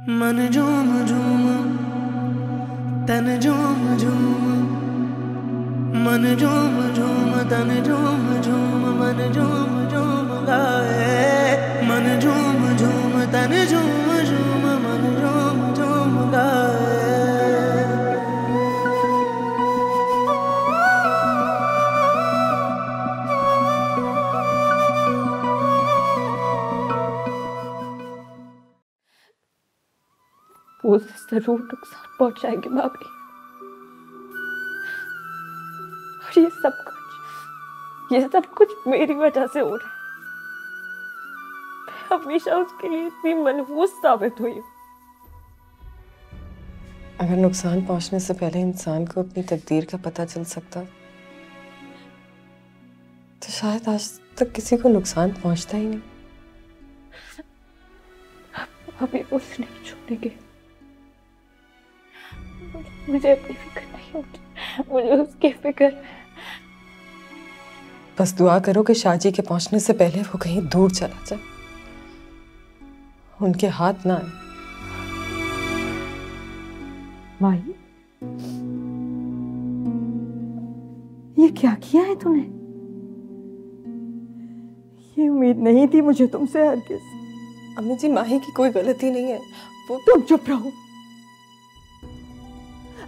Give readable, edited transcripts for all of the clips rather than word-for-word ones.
मन झूम झूम तन झूम झूम, मन झूम झूम तन झूम झूम, मन झूम झूम गाए। मन झूम झूम तन झूम झूम, मन झूम झूम गाए। वो जरूर नुकसान पहुंचाएंगे भाभी, और ये सब कुछ मेरी वजह से हो रहा है। मैं हमेशा उसके लिए इतनी मनहूस साबित हुई हूँ। अगर नुकसान पहुंचने से पहले इंसान को अपनी तकदीर का पता चल सकता तो शायद आज तक किसी को नुकसान पहुंचता ही नहीं। अभी उसे नहीं छोड़ेंगे। मुझे अपनी फिक्र नहीं होती, मुझे उसकी फिक्र। बस दुआ करो कि शाजी के पहुंचने से पहले वो कहीं दूर चला जाए, उनके हाथ ना आए। माई, ये क्या किया है तूने? ये उम्मीद नहीं थी मुझे तुमसे हरगिज़। अम्मी जी, माही की कोई गलती नहीं है। वो तुम चुप रहो।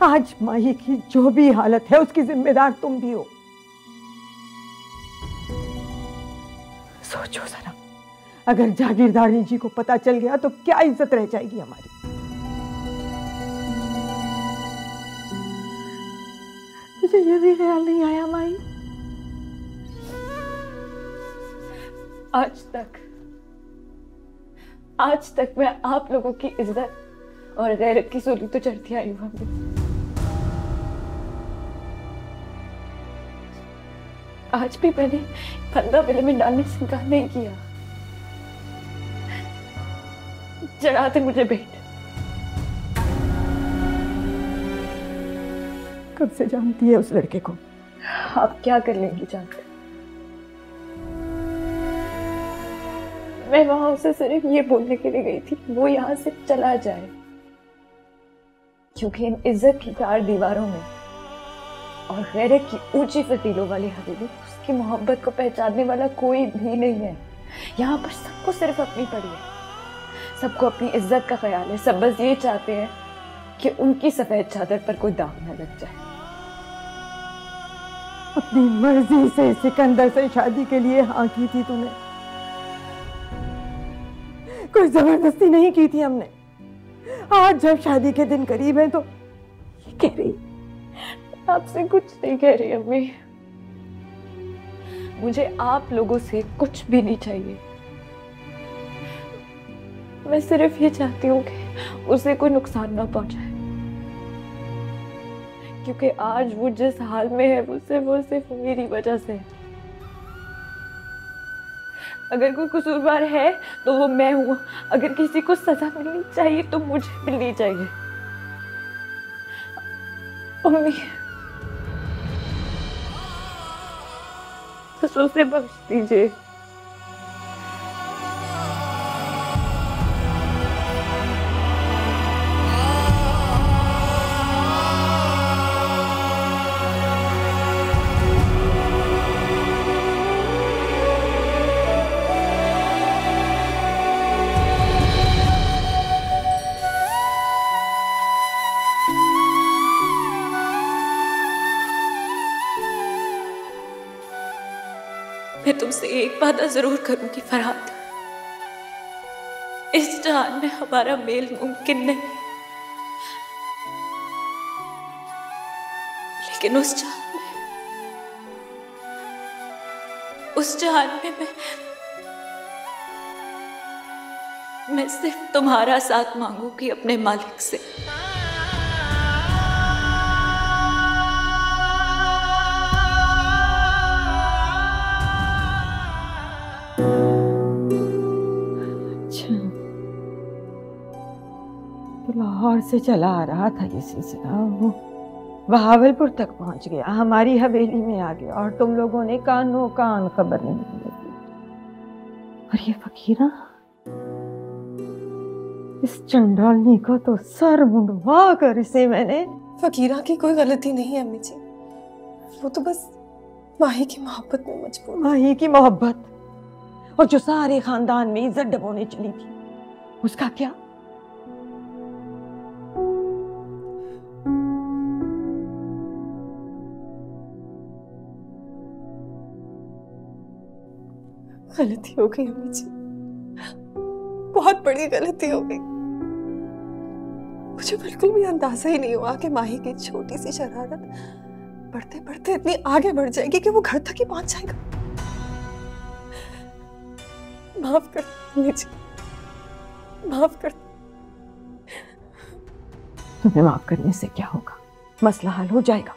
आज माही की जो भी हालत है उसकी जिम्मेदार तुम भी हो। सोचो जरा, अगर जागीरदारनी जी को पता चल गया तो क्या इज्जत रह जाएगी हमारी। मुझे ये भी ख्याल नहीं आया माई। आज तक मैं आप लोगों की इज्जत और गैरत की सूली तो चढ़ती आई हूँ हमें। आज भी मैंने फंदा गले में डालने से इनकार नहीं किया। चढ़ाते मुझे भेंट। कब से जानती है उस लड़के को? आप क्या कर लेंगी जानकर? मैं वहां उसे सिर्फ ये बोलने के लिए गई थी वो यहाँ से चला जाए, क्योंकि इन इज्जत की 4 दीवारों में और गैरत की ऊंची फजीलों वाली हवेली उसकी मोहब्बत को पहचानने वाला कोई भी नहीं है। यहाँ पर सबको सिर्फ अपनी पड़ी है, सबको अपनी इज्जत का ख्याल है। सब बस ये चाहते हैं कि उनकी सफेद चादर पर कोई दाग न लग जाए। अपनी मर्जी से सिकंदर से शादी के लिए हाँ की थी तूने, कोई जबरदस्ती नहीं की थी हमने। आज जब शादी के दिन करीब है तो ये कह रही। आपसे कुछ नहीं कह रही अम्मी, मुझे आप लोगों से कुछ भी नहीं चाहिए। मैं सिर्फ ये चाहती हूँ कि उसे कोई नुकसान ना पहुंचाए, क्योंकि आज वो जिस हाल में है वो सिर्फ मेरी वजह से है। अगर कोई कसूरवार है तो वो मैं हूं। अगर किसी को सजा मिलनी चाहिए तो मुझे मिलनी चाहिए। अम्मी, बस उसे बख्श दीजिए। मैं तुमसे एक वादा जरूर करूंगी फरहाद, इस जहान में हमारा मेल मुमकिन नहीं, लेकिन उस जहान में मैं सिर्फ तुम्हारा साथ मांगूंगी अपने मालिक से। लाहौर से चला आ रहा था ये सिलसिला, वो बहावलपुर तक पहुंच गया, हमारी हवेली में आ गया और तुम लोगों ने कानों कान खबर नहीं दी। और ये फकीरा इस चंडालनी को तो सर मुंडवा कर इसे मैंने। फकीरा की कोई गलती नहीं है अम्मी जी, वो तो बस माही की मोहब्बत में मजबूर। माही की मोहब्बत, और जो सारे खानदान में इज्जत डबोने चली थी, उसका क्या? गलती हो गई अम्मी जी, बहुत बड़ी गलती हो गई। मुझे बिल्कुल भी अंदाजा ही नहीं हुआ कि माही की छोटी सी शरारत बढ़ते बढ़ते इतनी आगे बढ़ जाएगी कि वो घर तक ही पहुंच जाएगा। माफ कर अम्मी जी, माफ कर। तुम्हें माफ करने से क्या होगा? मसला हल हो जाएगा।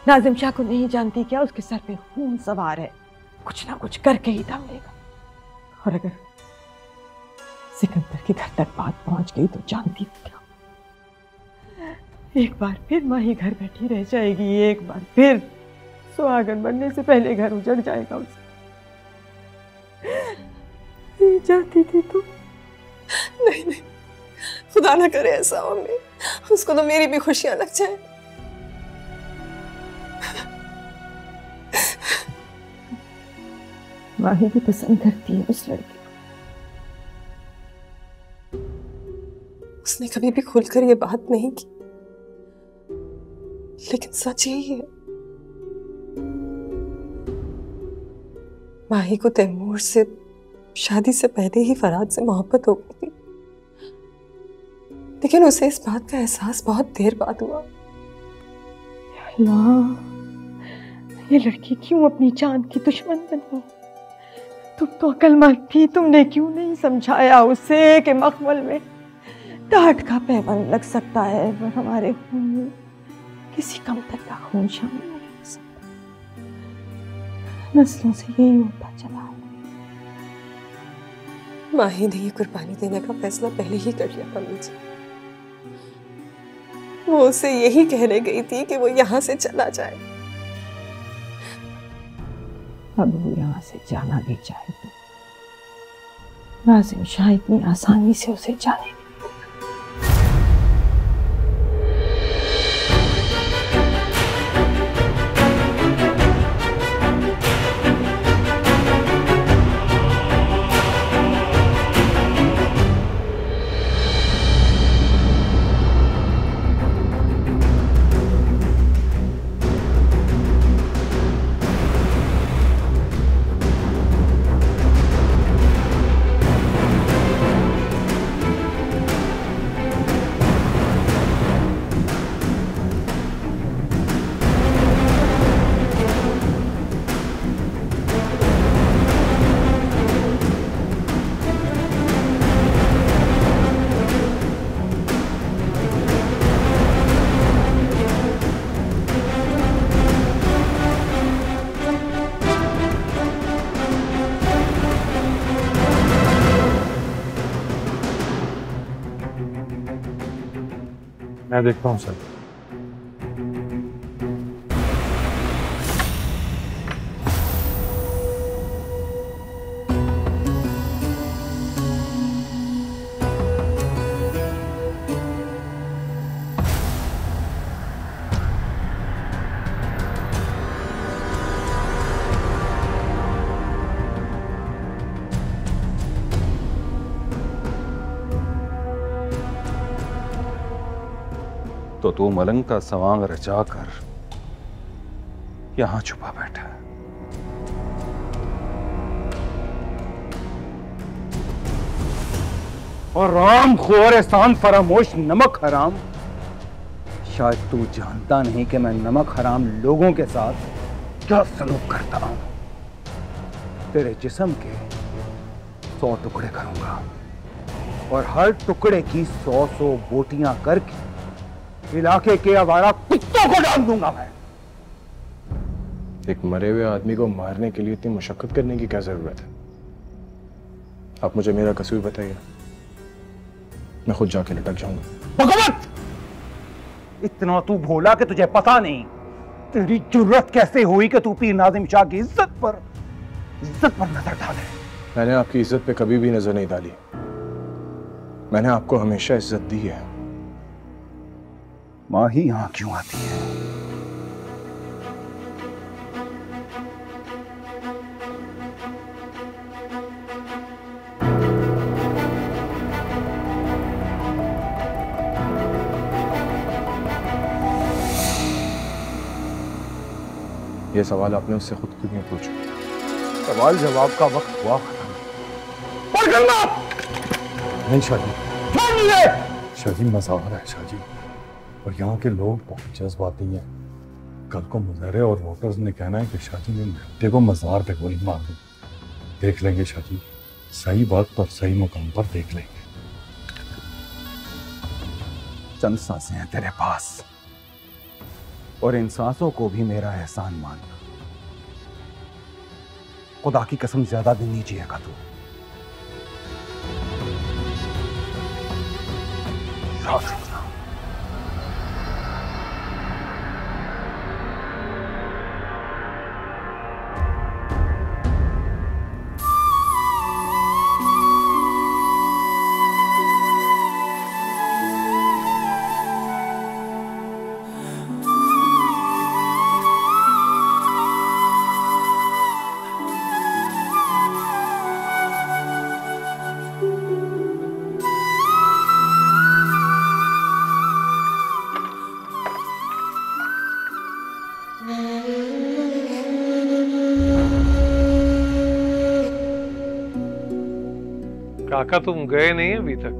नाजिम शाह को नहीं जानती क्या उसके सर पे खून सवार है, कुछ ना कुछ करके ही दम लेगा। और अगर सिकंदर के घर तक बात पहुंच गई तो जानती क्या, एक बार फिर माही घर बैठी रह जाएगी, एक बार फिर सुहागन बनने से पहले घर उजड़ जाएगा उसका। चाहती थी तू? नहीं नहीं, खुदा ना करे ऐसा हो अम्मी, उसको तो मेरी भी खुशियां लग जाए। माही भी पसंद करती है उस लड़के को। उसने कभी भी खुलकर ये बात नहीं की, लेकिन सच यही है, माही को तैमूर से शादी से पहले ही फराज से मोहब्बत हो गई थी, लेकिन उसे इस बात का एहसास बहुत देर बाद हुआ। अल्लाह, ये लड़की क्यों अपनी जान की दुश्मन बनी? तुम तो अक्लमंद थी, तुमने क्यों नहीं समझाया उसे कि मखमल में टाट का पैबंद लग सकता है, पर हमारे खून में किसी कमतर का खून शामिल नहीं हो सकता। नस्लों से यही होता चला है। माही ने ये कुर्बानी देने का फैसला पहले ही कर लिया अम्मी जी। वो उसे यही कहने गई थी कि वो यहाँ से चला जाए। अब वो यहाँ से जाना भी चाहे तो नाजिम शाह इतनी आसानी से उसे जाने नहीं। मैं देखता हूँ सर। तो तू मलंग का सवांग रचा कर यहां छुपा बैठा है। और राम खोर एहसान फरामोश नमक हराम, शायद तू जानता नहीं कि मैं नमक हराम लोगों के साथ क्या सलूक करता हूं। तेरे जिस्म के 100 टुकड़े करूंगा और हर टुकड़े की 100 बोटियां करके इलाके के आवारा कुत्तों को डाल दूंगा मैं। एक मरे हुए आदमी को मारने के लिए इतनी मुशक्कत करने की क्या जरूरत है? आप मुझे मेरा कसूर बताइए, मैं खुद जाके लटक जाऊंगा। भगवत, इतना तू भोला कि तुझे पता नहीं तेरी जुर्रत कैसे हुई कि तू पीर नाजिम शाह की इज्जत पर नजर डाले। मैंने आपकी इज्जत पे कभी भी नजर नहीं डाली। मैंने आपको हमेशा इज्जत दी है। माँ ही यहां क्यों आती है? ये सवाल आपने उससे खुद क्यों नहीं पूछा? सवाल जवाब का वक्त हुआ खत्म। नहीं शादी, शादी मज़ार है शादी, और यहाँ के लोग बहुत जज्बाती हैं। कल को मुजरे और वोटर्स ने कहना है कि शादी ने बेटे को मज़ार पे गोली मार दी। देख लेंगे शादी, सही बात पर सही मुकाम पर देख लेंगे। चंद सांसें हैं तेरे पास, और इन सांसों को भी मेरा एहसान मानना। खुदा की कसम ज्यादा दिन नहीं जिएगा तू। याद रखना। काका तुम गए नहीं अभी तक?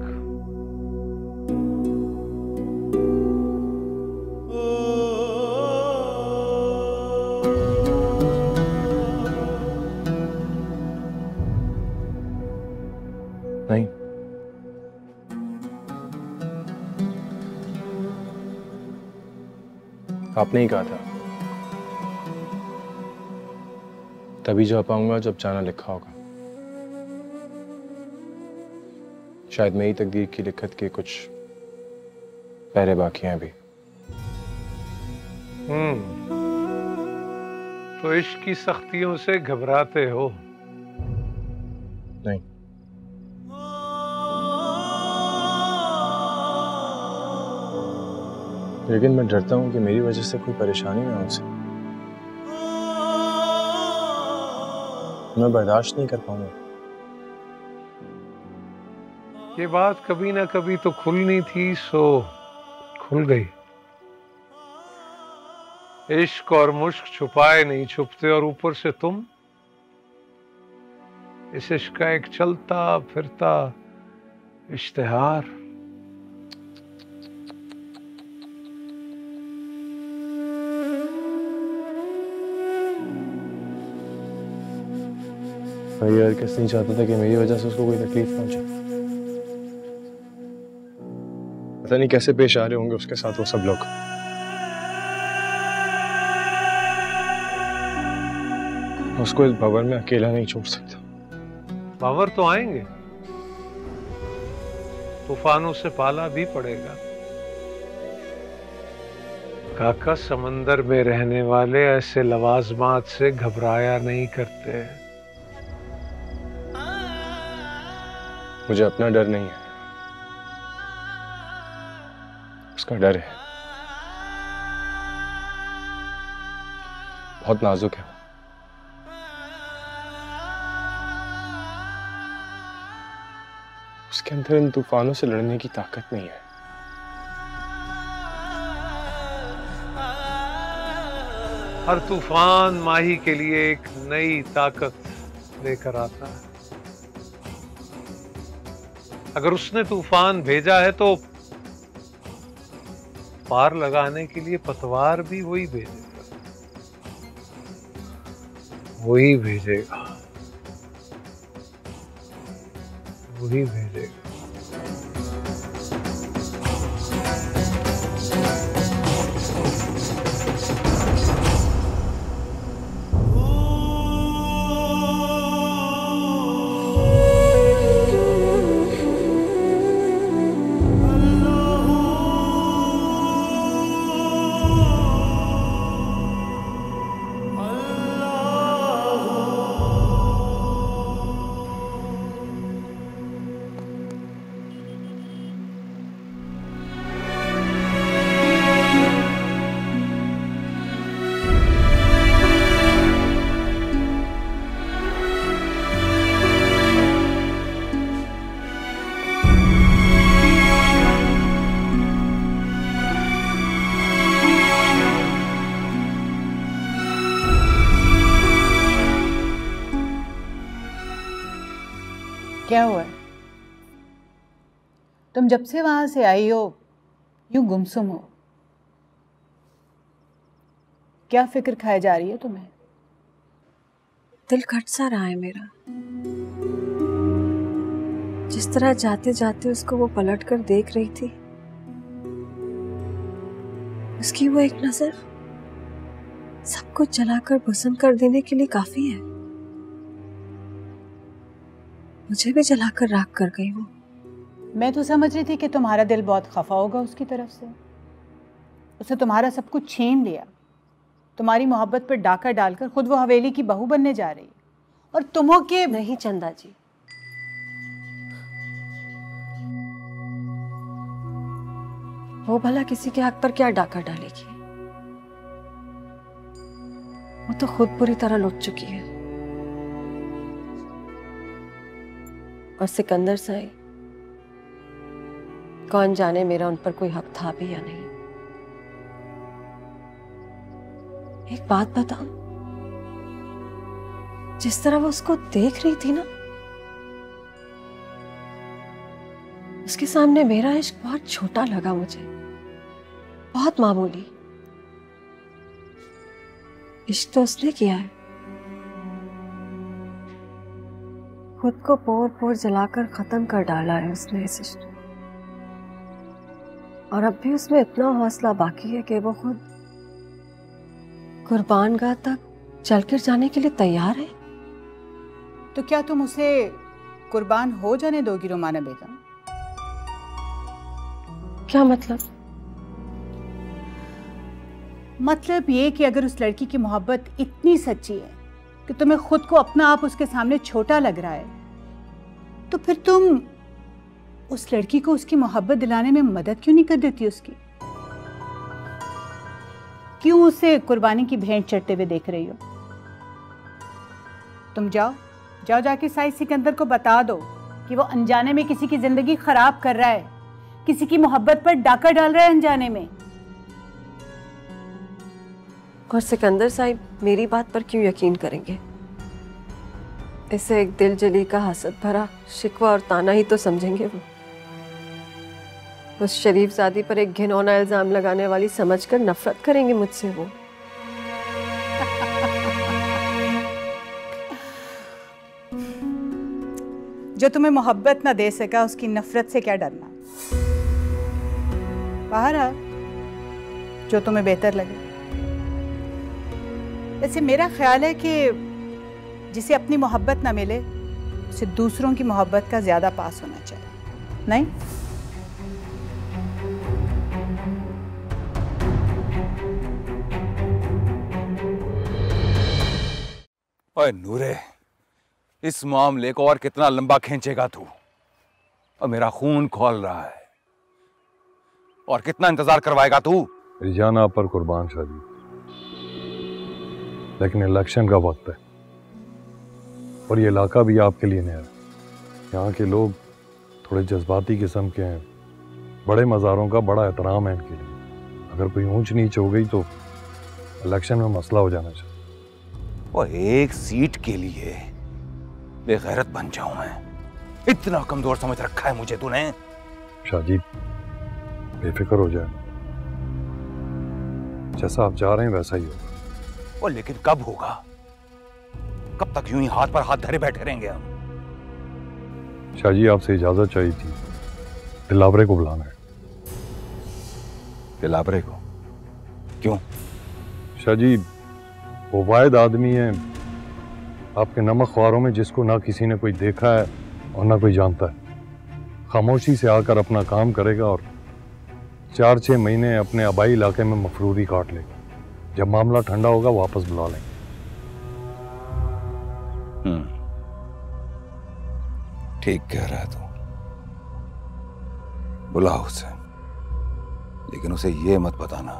नहीं, आपने ही कहा था तभी जा पाऊंगा जब जाना लिखा होगा। शायद मेरी तकदीर की लिखत के कुछ पहरे बाकी हैं अभी। तो इश्क की सख्तियों से घबराते हो? नहीं, लेकिन मैं डरता हूं कि मेरी वजह से कोई परेशानी ना हो उसे। मैं बर्दाश्त नहीं कर पाऊंगा। ये बात कभी ना कभी तो खुलनी थी, सो खुल गई। इश्क और मुश्क छुपाए नहीं छुपते, और ऊपर से तुम इस इश्क का एक चलता फिरता इश्तिहार। भाई यार किस नहीं चाहता था कि मेरी वजह से उसको कोई तकलीफ पहुंचे। पता नहीं कैसे पेश आ रहे होंगे उसके साथ वो सब लोग। उसको इस भंवर में अकेला नहीं छोड़ सकता। भंवर तो आएंगे, तूफानों से पाला भी पड़ेगा। काका, समंदर में रहने वाले ऐसे लवाजमात से घबराया नहीं करते। मुझे अपना डर नहीं है, उसका डर है। बहुत नाजुक है। उसके अंदर इन तूफानों से लड़ने की ताकत नहीं है। हर तूफान माही के लिए एक नई ताकत लेकर आता है। अगर उसने तूफान भेजा है तो पार लगाने के लिए पतवार भी वही भेजेगा, वही भेजेगा, वही भेजेगा। क्या हुआ है? तुम जब से वहां से आई हो यूं गुमसुम हो। क्या फिक्र खाए जा रही है तुम्हें? दिल घट सा रहा है मेरा। जिस तरह जाते जाते उसको वो पलट कर देख रही थी, उसकी वो एक नजर सब कुछ जलाकर भस्म कर देने के लिए काफी है। मुझे भी जलाकर राख कर गई वो। मैं तो समझ रही थी कि तुम्हारा दिल बहुत खफा होगा उसकी तरफ से। उसने तुम्हारा सब कुछ छीन लिया, तुम्हारी मोहब्बत पर डाका डालकर खुद वो हवेली की बहू बनने जा रही है। और तुम हो कि नहीं चंदा जी, वो भला किसी के हक पर क्या डाका डालेगी? वो तो खुद बुरी तरह लुट चुकी है। और सिकंदर साई, कौन जाने मेरा उन पर कोई हक था भी या नहीं। एक बात बताऊं, जिस तरह वो उसको देख रही थी ना, उसके सामने मेरा इश्क बहुत छोटा लगा मुझे, बहुत मामूली। इश्क तो उसने किया है, खुद को पोर पोर जलाकर खत्म कर डाला है उसने इस इश्क। और अब भी उसमें इतना हौसला बाकी है कि वो खुद कुर्बानगाह तक चलकर जाने के लिए तैयार है। तो क्या तुम उसे कुर्बान हो जाने दोगी रुमाना बेगम? क्या मतलब? मतलब ये कि अगर उस लड़की की मोहब्बत इतनी सच्ची है कि तुम्हें खुद को अपना आप उसके सामने छोटा लग रहा है, तो फिर तुम उस लड़की को उसकी मोहब्बत दिलाने में मदद क्यों नहीं कर देती उसकी? क्यों उसे कुर्बानी की भेंट चढ़ते हुए देख रही हो? तुम जाओ जाके साई सिकंदर को बता दो कि वो अनजाने में किसी की जिंदगी खराब कर रहा है, किसी की मोहब्बत पर डाका डाल रहा है अनजाने में। और सिकंदर साहिब मेरी बात पर क्यों यकीन करेंगे? इसे एक दिल जली का हसद भरा शिकवा और ताना ही तो समझेंगे वो। उस शरीफजादी पर एक घिनौना इल्जाम लगाने वाली समझकर नफरत करेंगे मुझसे वो। जो तुम्हें मोहब्बत ना दे सका उसकी नफरत से क्या डरना? बाहर आ, जो तुम्हें बेहतर लगे। वैसे मेरा ख्याल है कि जिसे अपनी मोहब्बत ना मिले उसे दूसरों की मोहब्बत का ज्यादा पास होना चाहिए, नहीं? ओए नूरे, इस मामले को और कितना लंबा खींचेगा तू? और मेरा खून खौल रहा है, और कितना इंतजार करवाएगा तू? जान आप पर कुर्बान शादी, लेकिन इलेक्शन का वक्त है और ये इलाका भी आपके लिए नया है। यहाँ के लोग थोड़े जज्बाती किस्म के हैं, बड़े मज़ारों का बड़ा एहतराम है इनके लिए। अगर कोई ऊंच नीच हो गई तो इलेक्शन में मसला हो जाना चाहिए। और एक सीट के लिए बेगैरत बन जाऊं मैं? इतना कमजोर समझ रखा है मुझे तूने? शाजी बेफिक्र हो जाए, जैसा आप चाह रहे हैं वैसा ही होगा। और लेकिन कब होगा? कब तक यूं ही हाथ पर हाथ धरे बैठे रहेंगे हम? शाहजी आपसे इजाजत चाहिए थी, दिलावरे को बुलाना है। दिलावरे को? क्यों? शाहजी वो वाहिद आदमी है आपके नमक ख्वारों में जिसको ना किसी ने कोई देखा है और ना कोई जानता है। खामोशी से आकर अपना काम करेगा और 4-6 महीने अपने आबाई इलाके में मफरूरी काट लेगा। जब मामला ठंडा होगा वापस बुला लेंगे। ठीक कह रहा है तू, बुलाओ उसे, लेकिन उसे ये मत बताना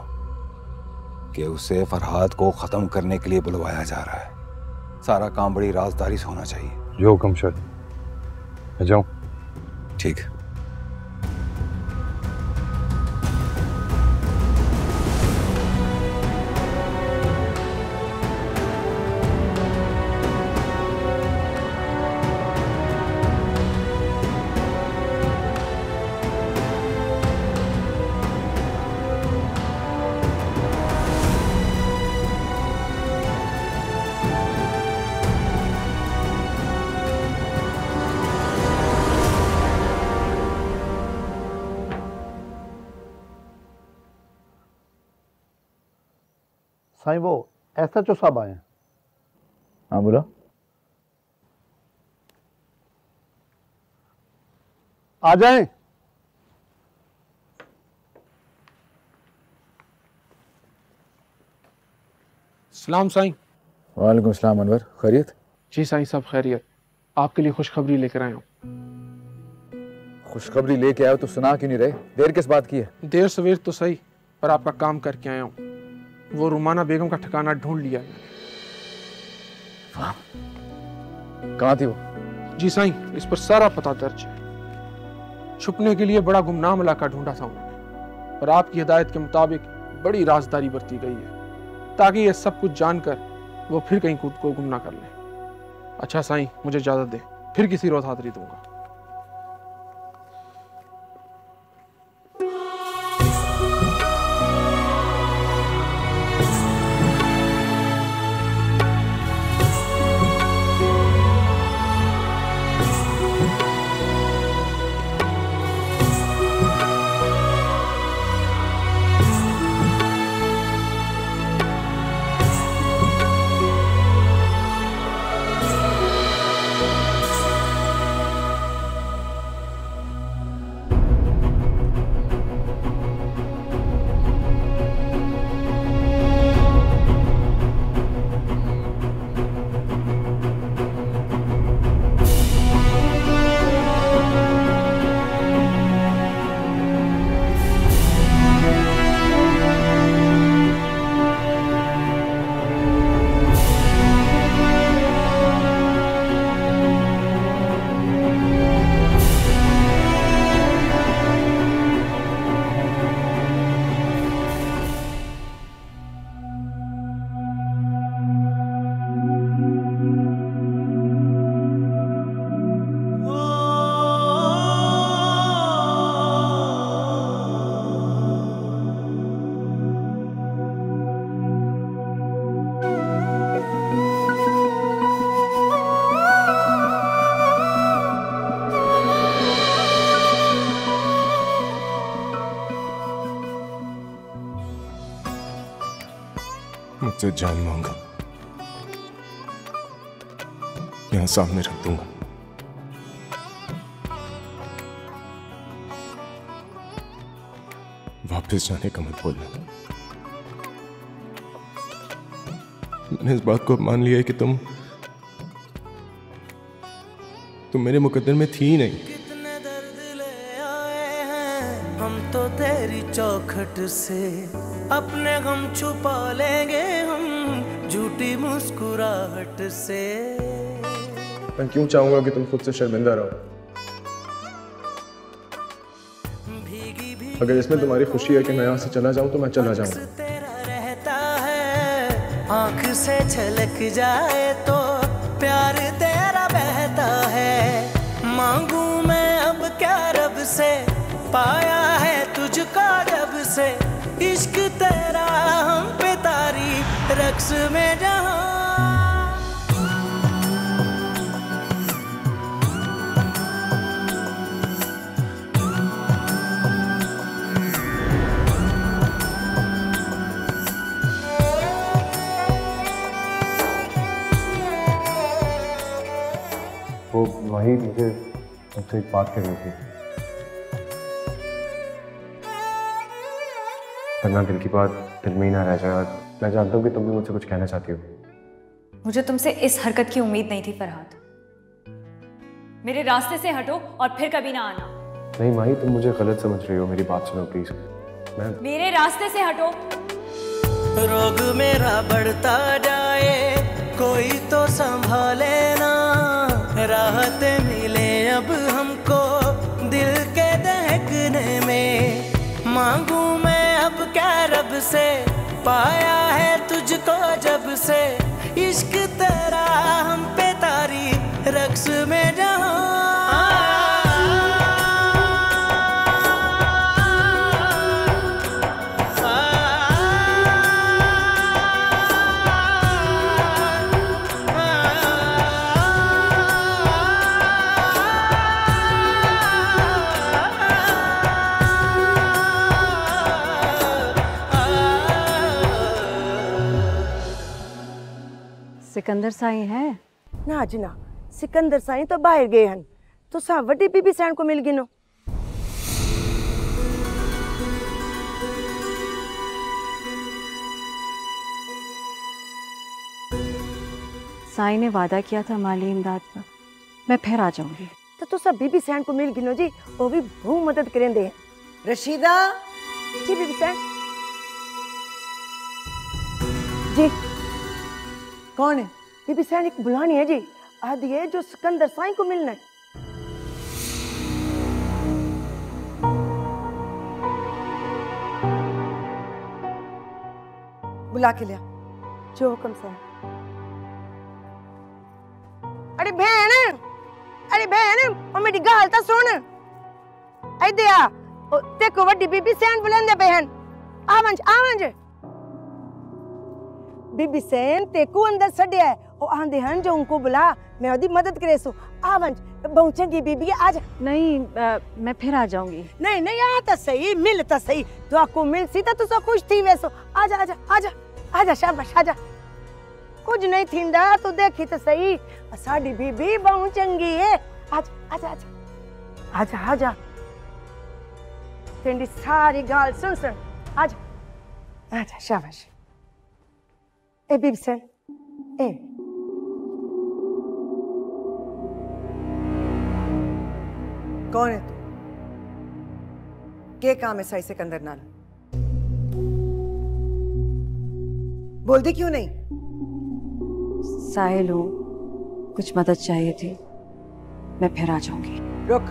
कि उसे फरहाद को खत्म करने के लिए बुलवाया जा रहा है। सारा काम बड़ी राजदारी से होना चाहिए। जो हुक्म शादी, मैं जाऊं? ठीक। साईं वो SHO साहब आए हैं। हाँ बोला। आ जाएं। सलाम साईं। वालेकुम सलाम अनवर, खैरियत? जी साईं सब खैरियत। आपके लिए खुशखबरी लेकर आया हूँ। खुशखबरी लेके आए हो तो सुना क्यों नहीं रहे? देर किस बात की है? देर सवेर तो सही, पर आपका काम करके आया हूँ। वो रुमाना बेगम का ठिकाना ढूंढ लिया है। कहाँ थी वो? जी साईं, इस पर सारा पता दर्ज है। छुपने के लिए बड़ा गुमनाम इलाका ढूंढा था उन्होंने, पर आपकी हिदायत के मुताबिक बड़ी राजदारी बरती गई है, ताकि ये सब कुछ जानकर वो फिर कहीं खुद को गुम ना कर ले। अच्छा साईं, मुझे इजाजत दे, फिर किसी रोज हाजिरी दूंगा। मुझसे जान मांगा, यहां सामने रख दूंगा। वापस जाने का मत बोलना। मैंने इस बात को अब मान लिया है कि तुम मेरे मुकद्दर में थी ही नहीं। कितने दर्द ले आए हैं हम तो तेरी चौखट से, अपने गम छुपा लेंगे हम झूठी मुस्कुराहट से। मैं क्यों चाहूंगा कि तुम खुद से शर्मिंदा रहो? अगर इसमें तुम्हारी खुशी है कि मैं यहाँ से चला जाऊं तो मैं चला जाऊंगा। तेरा रहता है आंख से छलक जाए तो प्यार तेरा बहता है। मांगू मैं अब क्या रब से, पाया है तुझको जब से। इश्क तेरा हम पे तारी रक्स में जहां। वो वही मुझे तुमसे एक बात करनी थी, वरना दिल की बात दिल में ही ना रह जाए। और मैं जानता हूँ कि तुम भी मुझसे कुछ कहना चाहती हो। मुझे तुमसे इस हरकत की उम्मीद नहीं थी फरहाद। मेरे रास्ते से हटो और फिर कभी ना आना। नहीं माही, तुम मुझे गलत समझ रही हो, मेरी बात सुनो प्लीज। मेरे रास्ते से हटो। रोग मेरा बढ़ता जाए कोई तो संभाले ना, राहतें मिले अब हमको दिल के दहकने में। मांगू मैं अब क्या रब से, पाया है तुझको जब से। इश्क तेरा हम पे तारी रक्स में जहां। सिकंदर साईं है? ना जी ना, सिकंदर साईं तो बाहर गए हैं। तो सा वड्डी बीबी सैन को मिल गिनो। साईं ने वादा किया था माली इमदाद का, मैं फिर आ जाऊंगी। तो सब बीबी सैन को मिल गिनो जी, वो भी बहुत मदद करेंदे हैं। रशीदा जी, बीबी सैन जी। कौन है? बीबी सैन एक बुलानी है जी, आदि है जो सिकंदर साईं को मिलना है। बुला के लिया जो हुक्म से। अरे बहन, अरे बहन, ओ मेरी गाल तो सुन। इधर आ, देखो वड्डी बीबी सैन बुलांदे बहन। आवंज आवंज। बीबी सैन तेको अंदर छड़िया है, ओ आंदे हन जो उनको बुला, मैं ओदी मदद करे सो। आवंज, बहुत चंगी बीबी आ जा। नहीं, मैं फिर आ जाऊंगी। नहीं नहीं, आ तो सही, मिल तो सही। तो आपको मिल सी तो तुसा खुश थी वैसो। आजा आजा आजा आजा, शाबाश आजा। कुछ नहीं थींदा, तू देखी तो सही, साडी बीबी बहुत चंगी है। आजा आजा आजा आजा आजा, तेरी सारी गाल सुन सुन। आजा आजा, शाबाश। ए बीबी सैन, ए कौन है तू? के काम है साई सिकंदर नाल? बोलती क्यों नहीं? साहिल हूँ, कुछ मदद चाहिए थी, मैं फिर आ जाऊंगी। रुक,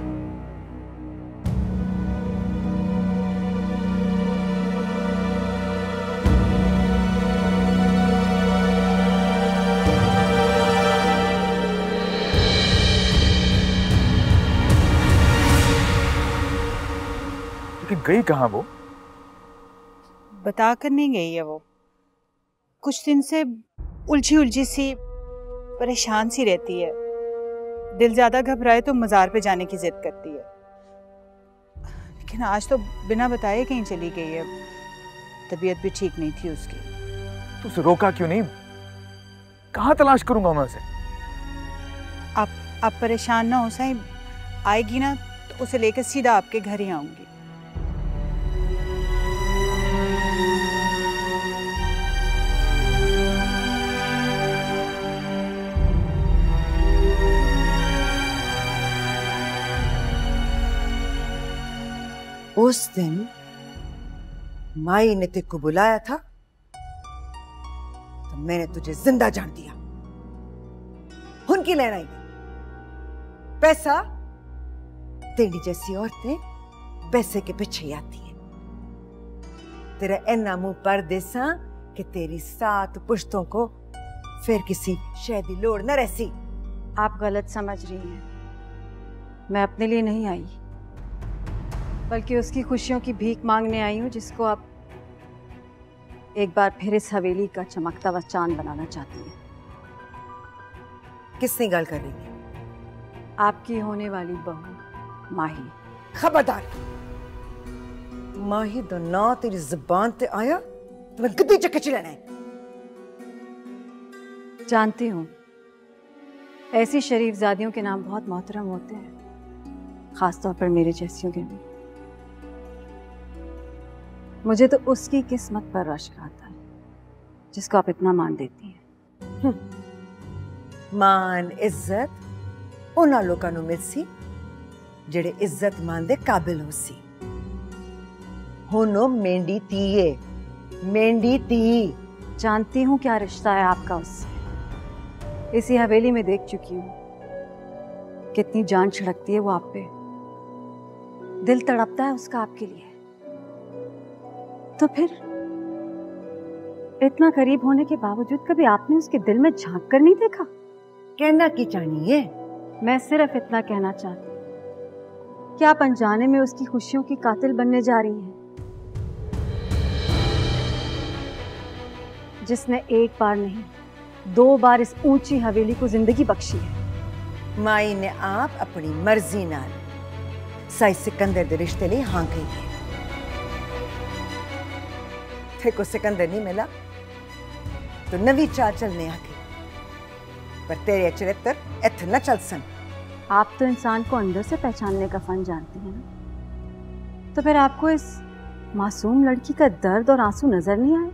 लेकिन गई कहाँ वो? बता कर नहीं गई है वो। कुछ दिन से उलझी उलझी सी, परेशान सी रहती है। दिल ज्यादा घबराए तो मज़ार पे जाने की जिद करती है। लेकिन आज तो बिना बताए कहीं चली गई है। तबीयत भी ठीक नहीं थी उसकी। तो उसे रोका क्यों नहीं? कहाँ तलाश करूंगा मैं उसे? आप परेशान ना हो साईं, आएगी ना तो उसे लेकर सीधा आपके घर ही आऊंगी। उस दिन माई ने तेको बुलाया था तो मैंने तुझे जिंदा जान दिया। उनकी लेना ही पैसा, तेरी जैसी औरतें पैसे के पीछे ही आती है। तेरा इन्ना मुंह पर देसा कि तेरी 7 पुश्तों को फिर किसी शय दी लोड़ न रहसी। आप गलत समझ रही हैं। मैं अपने लिए नहीं आई, बल्कि उसकी खुशियों की भीख मांगने आई हूँ, जिसको आप एक बार फिर इस हवेली का चमकता हुआ चांद बनाना चाहती हैं। किसने गल कर रही है? आपकी होने वाली बहू माही। खबरदार, माही दा ना तेरी जुबान ते आया तो मैं गद्दी चक्के च लेना है। जानती हूँ, ऐसी शरीफजादियों के नाम बहुत मोहतरम होते हैं, खासतौर पर मेरे जैसियों के नाम। मुझे तो उसकी किस्मत पर रश्क आता है जिसको आप इतना मान देती हैं। मान इज्जत उन्हां लोकां नूं मिलसी जेड़े इज्जत मान दे काबिल होसी। हुण मेंढी धी है, मेंढी धी। जानती हूँ क्या रिश्ता है आपका उससे। इसी हवेली में देख चुकी हूँ कितनी जान छिड़कती है वो आप पे। दिल तड़पता है उसका आपके लिए। तो फिर इतना करीब होने के बावजूद कभी आपने उसके दिल में झांक कर नहीं देखा? कहना की चाहनी है? मैं सिर्फ इतना कहना चाहती हूँ कि आप अनजाने में उसकी खुशियों की कातिल बनने जा रही हैं, जिसने एक बार नहीं 2 बार इस ऊंची हवेली को जिंदगी बख्शी है। माई ने आप अपनी मर्जी नाल साई सिकंदर दे रिश्ते लिए हाँ कही है। थे को सिकंदर नहीं मिला तो नवी चाल चलने आ गई। पर तेरे चरित्र इत्थे न चल सन। आप तो इंसान को अंदर से पहचानने का फन जानती हैं ना, तो फिर आपको इस मासूम लड़की का दर्द और आंसू नजर नहीं आए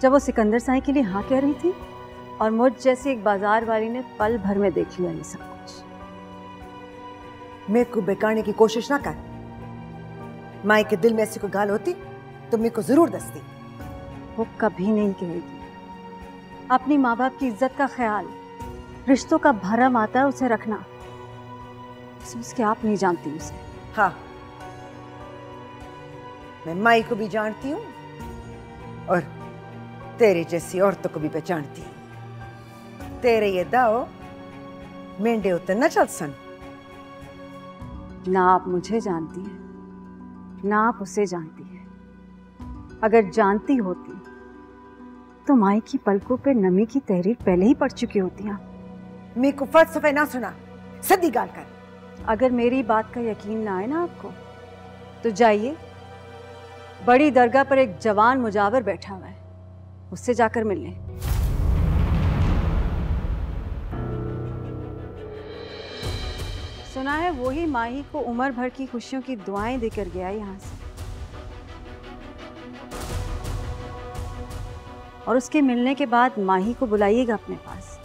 जब वो सिकंदर साई के लिए हाँ कह रही थी और मुझ जैसी एक बाजार वाली ने पल भर में देख लिया ये सब कुछ। मेरे को बेकाने की कोशिश ना कर। माई के दिल में ऐसी कोई गाल होती तो मेरे को जरूर दसती। वो कभी नहीं कहेगी। अपनी माँ बाप की इज्जत का ख्याल, रिश्तों का भरम आता है उसे रखना, उसके आप नहीं जानती उसे। हाँ, मैं माई को भी जानती हूँ और तेरे जैसी औरतों को भी पहचानती हूँ। तेरे ये दाव मेंढे उतर न चल सन। ना आप मुझे जानती हैं ना आप उसे जानती हैं। अगर जानती होती तो माई की पलकों पे नमी की तहरीर पहले ही पड़ चुकी होती। मेरे को फलसफे ना सुना, सीधी गाल कर। अगर मेरी बात का यकीन ना आए ना आपको तो जाइए, बड़ी दरगाह पर एक जवान मुजावर बैठा हुआ है, उससे जाकर मिल लें। सुना है वही माही को उम्र भर की खुशियों की दुआएं देकर गया यहाँ से, और उसके मिलने के बाद माही को बुलाइएगा अपने पास।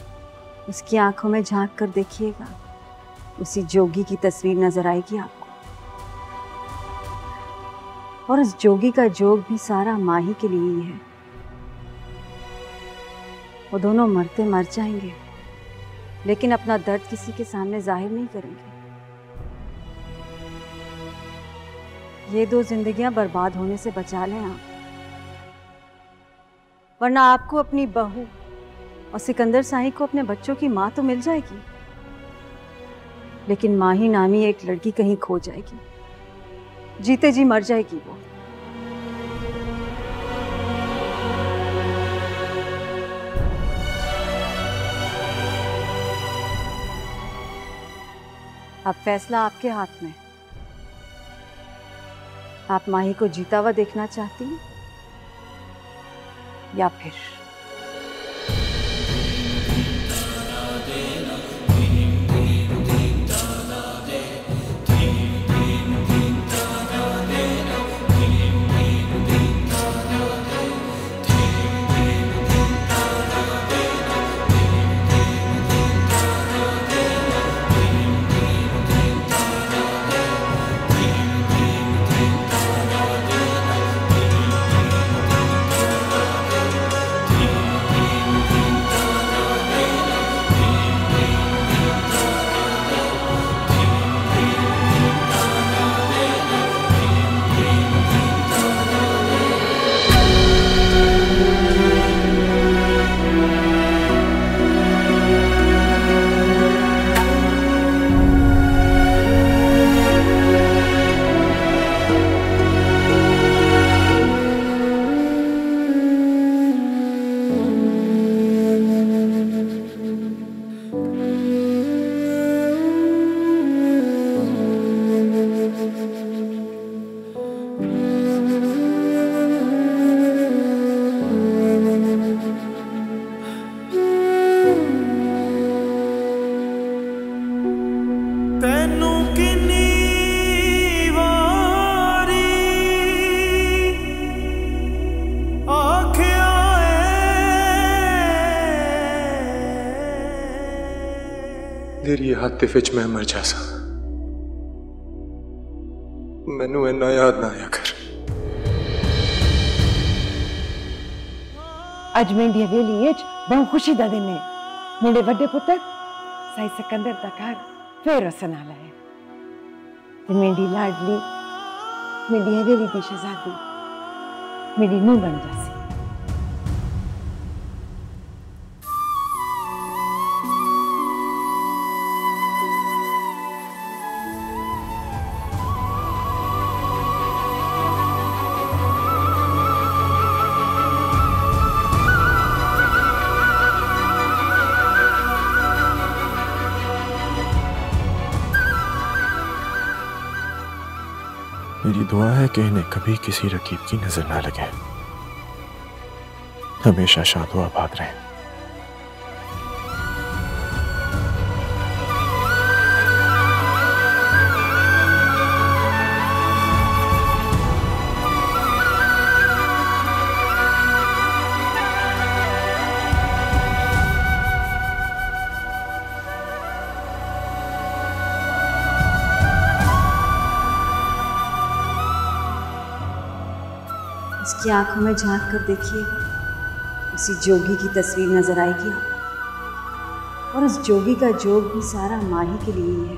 उसकी आंखों में झांक कर देखिएगा, उसी जोगी की तस्वीर नजर आएगी आपको, और उस जोगी का जोग भी सारा माही के लिए ही है। वो दोनों मरते मर जाएंगे, लेकिन अपना दर्द किसी के सामने जाहिर नहीं करेंगे। ये दो जिंदगियां बर्बाद होने से बचा लें आप, वरना आपको अपनी बहू और सिकंदर साई को अपने बच्चों की माँ तो मिल जाएगी, लेकिन माही नामी एक लड़की कहीं खो जाएगी, जीते जी मर जाएगी वो। अब फैसला आपके हाथ में। आप माही को जीता हुआ देखना चाहती हैं या फिर तेरी हाथे विच मैं मर जासा, मैनू इन्ना याद ना आया कर। अज मेरी हवेली बहुत खुशी का दिन है। मेरे बड़े पुत्र साई सिकंदर का घर फिर वसन आला है। मेरी लाडली मेरी हवेली की शहजादी मेरी नूं बन जासी। मेरी दुआ है कि इन्हें कभी किसी रकीब की नजर ना लगे, हमेशा शाद व आबाद रहें। उसकी आंखों में झांक कर देखिएगा, उसी जोगी की तस्वीर नजर आएगी आपको। और उस जोगी का जोग भी सारा माही के लिए ही है।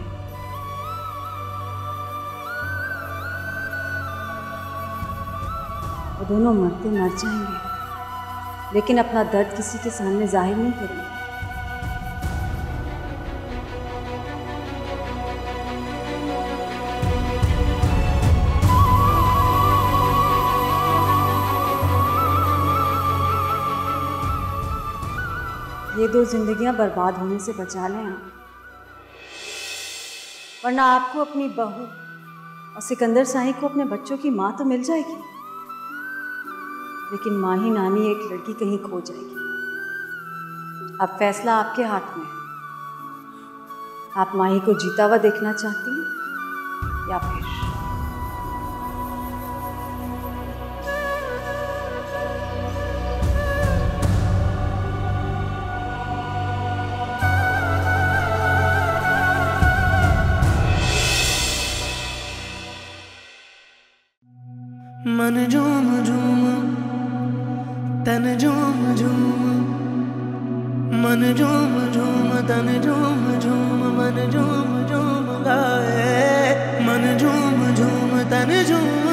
वो दोनों मरते मर जाएंगे, लेकिन अपना दर्द किसी के सामने जाहिर नहीं करेंगे। ये दो जिंदगियां बर्बाद होने से बचा लें आप, वरना आपको अपनी बहू और सिकंदर शाही को अपने बच्चों की माँ तो मिल जाएगी, लेकिन माही नामी एक लड़की कहीं खो जाएगी। अब फैसला आपके हाथ में है। आप माही को जीता हुआ देखना चाहती हैं या फिर मन झूम झूम तन झूम झूम, मन झूम झूम तन झूम झूम, मन झूम झूम गाए। मन झूम झूम तन झूम